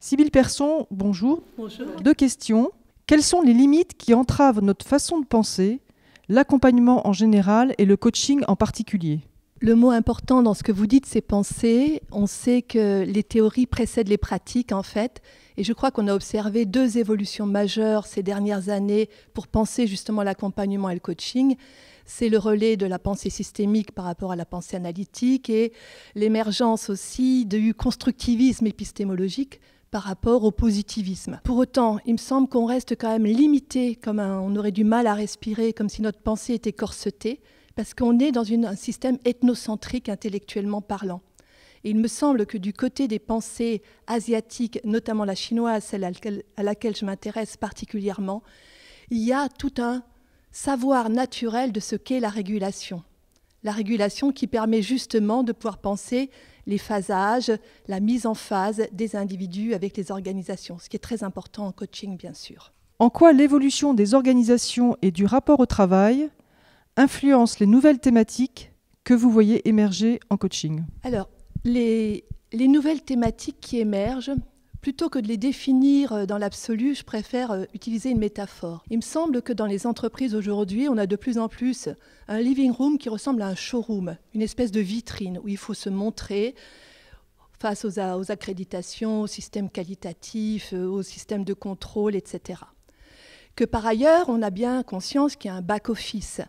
Sybille Persson, bonjour. Bonjour. Deux questions. Quelles sont les limites qui entravent notre façon de penser, l'accompagnement en général et le coaching en particulier ? Le mot important dans ce que vous dites, c'est penser. On sait que les théories précèdent les pratiques, en fait. Et je crois qu'on a observé deux évolutions majeures ces dernières années pour penser justement l'accompagnement et le coaching. C'est le relais de la pensée systémique par rapport à la pensée analytique et l'émergence aussi du constructivisme épistémologique par rapport au positivisme. Pour autant, il me semble qu'on reste quand même limité, on aurait du mal à respirer, comme si notre pensée était corsetée, parce qu'on est dans un système ethnocentrique intellectuellement parlant. Et il me semble que du côté des pensées asiatiques, notamment la chinoise, celle à laquelle je m'intéresse particulièrement, il y a tout un savoir naturel de ce qu'est la régulation. La régulation qui permet justement de pouvoir penser les phasages, la mise en phase des individus avec les organisations, ce qui est très important en coaching, bien sûr. En quoi l'évolution des organisations et du rapport au travail influence les nouvelles thématiques que vous voyez émerger en coaching ? Alors, les nouvelles thématiques qui émergent, plutôt que de les définir dans l'absolu, je préfère utiliser une métaphore. Il me semble que dans les entreprises aujourd'hui, on a de plus en plus un living room qui ressemble à un showroom, une espèce de vitrine où il faut se montrer face aux accréditations, au système qualitatif, au système de contrôle, etc. Que par ailleurs, on a bien conscience qu'il y a un back-office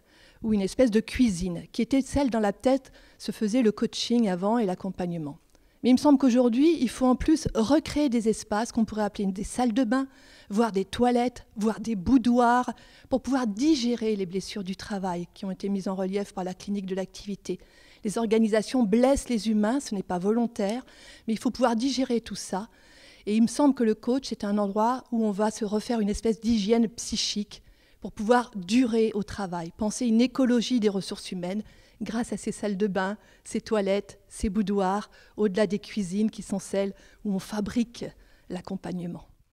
ou une espèce de cuisine qui était celle dans la tête se faisait le coaching avant et l'accompagnement. Mais il me semble qu'aujourd'hui, il faut en plus recréer des espaces qu'on pourrait appeler des salles de bain, voire des toilettes, voire des boudoirs, pour pouvoir digérer les blessures du travail qui ont été mises en relief par la clinique de l'activité. Les organisations blessent les humains, ce n'est pas volontaire, mais il faut pouvoir digérer tout ça. Et il me semble que le coach est un endroit où on va se refaire une espèce d'hygiène psychique pour pouvoir durer au travail, penser une écologie des ressources humaines grâce à ces salles de bain, ces toilettes, ces boudoirs, au-delà des cuisines qui sont celles où on fabrique l'accompagnement.